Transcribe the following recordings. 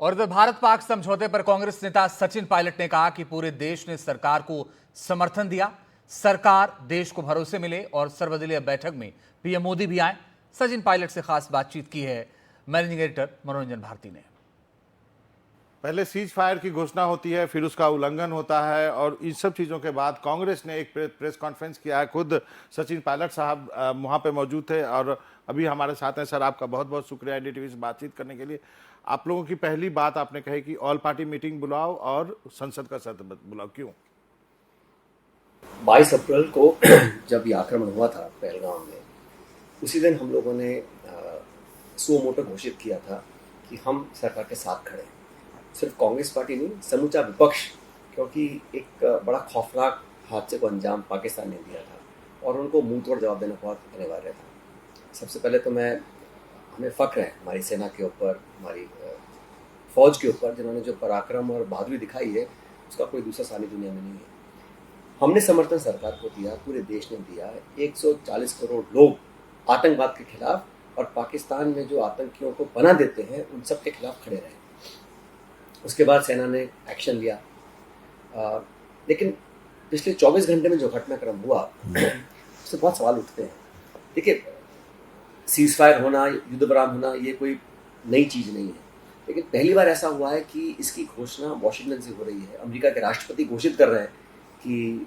और इधर भारत पाक समझौते पर कांग्रेस नेता सचिन पायलट ने कहा कि पूरे देश ने सरकार को समर्थन दिया। सरकार देश को भरोसे मिले और सर्वदलीय बैठक में पीएम मोदी भी आए। सचिन पायलट से खास बातचीत की है मैनेजिंग एडिटर मनोरंजन भारती ने। पहले सीज फायर की घोषणा होती है, फिर उसका उल्लंघन होता है और इन सब चीज़ों के बाद कांग्रेस ने एक प्रेस कॉन्फ्रेंस किया है। खुद सचिन पायलट साहब वहाँ पे मौजूद थे और अभी हमारे साथ हैं। सर, आपका बहुत बहुत शुक्रिया एनडीटीवी से बातचीत करने के लिए। आप लोगों की पहली बात आपने कही कि ऑल पार्टी मीटिंग बुलाओ और संसद का सत्र बुलाओ, क्यों? 22 अप्रैल को जब ये आक्रमण हुआ था पहलगाम में, उसी दिन हम लोगों ने सो मोटो घोषित किया था कि हम सरकार के साथ खड़े हैं। सिर्फ कांग्रेस पार्टी नहीं, समूचा विपक्ष, क्योंकि एक बड़ा खौफनाक हादसे को अंजाम पाकिस्तान ने दिया था और उनको मुंह तोड़ जवाब देना बहुत अनिवार्य था। सबसे पहले तो हमें फख्र है हमारी सेना के ऊपर, हमारी फौज के ऊपर, जिन्होंने जो पराक्रम और बहादुरी दिखाई है उसका कोई दूसरा सानी दुनिया में नहीं है। हमने समर्थन सरकार को दिया, पूरे देश ने दिया। 140 करोड़ लोग आतंकवाद के खिलाफ और पाकिस्तान में जो आतंकियों को पनाह देते हैं उन सब के खिलाफ खड़े रहे। उसके बाद सेना ने एक्शन लिया, लेकिन पिछले 24 घंटे में जो घटनाक्रम हुआ उससे बहुत सवाल उठते हैं। देखिए, सीज फायर होना, युद्ध विराम होना, ये कोई नई चीज़ नहीं है, लेकिन पहली बार ऐसा हुआ है कि इसकी घोषणा वॉशिंगटन से हो रही है। अमेरिका के राष्ट्रपति घोषित कर रहे हैं कि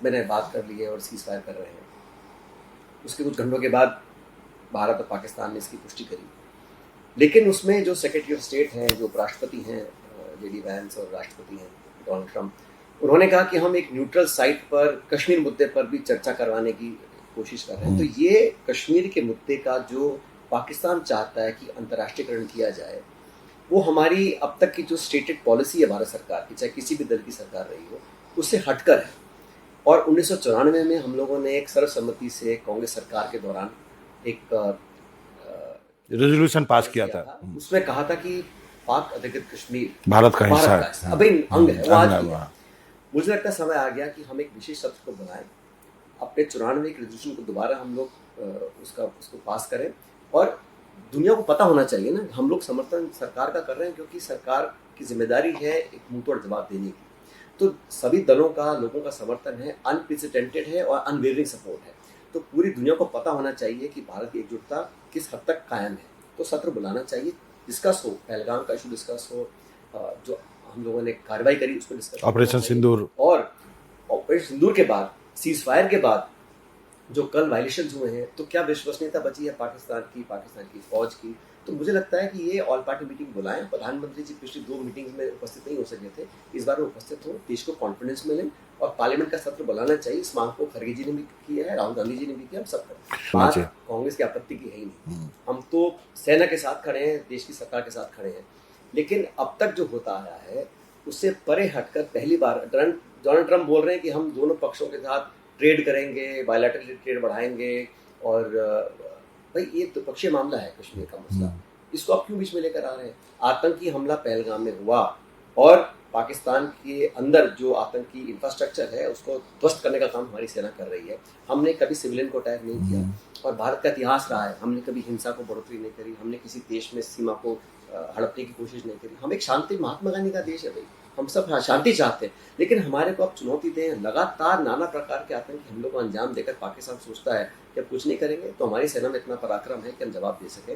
मैंने बात कर ली है और सीज फायर कर रहे हैं। उसके कुछ घंटों के बाद भारत और पाकिस्तान ने इसकी पुष्टि करी, लेकिन उसमें जो सेक्रेटरी ऑफ स्टेट हैं, जो उपराष्ट्रपति हैं जेडी वैंस और राष्ट्रपति हैं डोनाल्ड ट्रंप, उन्होंने कहा कि हम एक न्यूट्रल साइट पर कश्मीर मुद्दे पर भी चर्चा करवाने की कोशिश कर रहे हैं। तो ये कश्मीर के मुद्दे का जो पाकिस्तान चाहता है कि अंतर्राष्ट्रीयकरण किया जाए, वो हमारी अब तक की जो स्टेटेड पॉलिसी है भारत सरकार की, चाहे किसी भी दल की सरकार रही हो, उससे हटकर है। और 1994 में हम लोगों ने एक सर्वसम्मति से कांग्रेस सरकार के दौरान एक रेजोल्यूशन पास किया था। उसमें कहा था कि पाक अधिकृत कश्मीर भारत का हिस्सा है, अभिन्न अंग है। वो आज भी है। मुझे लगता है समय आ गया कि हम एक विशेष सत्र को बनाएं, अपने 94 के रेजोल्यूशन को दोबारा हम लोग उसको पास करें और दुनिया को पता होना चाहिए ना, हम लोग समर्थन सरकार का कर रहे हैं क्योंकि सरकार की जिम्मेदारी है एक मुंहतोड़ जवाब देने की। तो सभी दलों का, लोगों का समर्थन है, अनप्रेसिडेंटेड है और अनवेवरिंग सपोर्ट है। तो पूरी दुनिया को पता होना चाहिए कि भारत की एकजुटता किस हद तक कायम है। तो सत्र बुलाना चाहिए, डिस्कस हो, पहलगाम का इशू डिस्कस हो, जो हम लोगों ने कार्रवाई करी उसको डिस्कस, ऑपरेशन सिंदूर, और ऑपरेशन सिंदूर के बाद, सीज फायर के बाद जो कल वायलेशंस हुए हैं, तो क्या विश्वसनीयता बची है पाकिस्तान की फौज की? तो मुझे लगता है कि ये ऑल पार्टी मीटिंग बुलाएं। प्रधानमंत्री जी पिछली 2 मीटिंग्स में उपस्थित नहीं हो सके थे, इस बार वो उपस्थित हो, देश को कॉन्फिडेंस मिले और पार्लियामेंट का सत्र बुलाना चाहिए। इस मांग को खड़गे जी ने भी किया है, राहुल गांधी जी ने भी किया, हम सब करें। कांग्रेस की आपत्ति की है ही नहीं। हम तो सेना के साथ खड़े हैं, देश की सरकार के साथ खड़े हैं, लेकिन अब तक जो होता आया है उससे परे हटकर पहली बार डोनाल्ड ट्रंप बोल रहे हैं कि हम दोनों पक्षों के साथ ट्रेड करेंगे, बायलैटरल ट्रेड बढ़ाएंगे। और भाई, ये तो पक्षीय मामला है कश्मीर का मसला, इसको आप क्यों बीच में लेकर आ रहे हैं? आतंकी हमला पहलगाम में हुआ और पाकिस्तान के अंदर जो आतंकी इंफ्रास्ट्रक्चर है उसको ध्वस्त करने का काम हमारी सेना कर रही है। हमने कभी सिविलियन को अटैक नहीं किया और भारत का इतिहास रहा है, हमने कभी हिंसा को बढ़ोतरी नहीं करी, हमने किसी देश में सीमा को हड़पने की कोशिश नहीं करी। हम एक शांति, महात्मा गांधी का देश है भाई, हम सब शांति चाहते हैं, लेकिन हमारे को आप चुनौती दें। लगातार नाना प्रकार के आतंकी हमलों को अंजाम देकर पाकिस्तान सोचता है कि अब कुछ नहीं करेंगे, तो हमारी सेना में इतना पराक्रम है कि हम जवाब दे सके।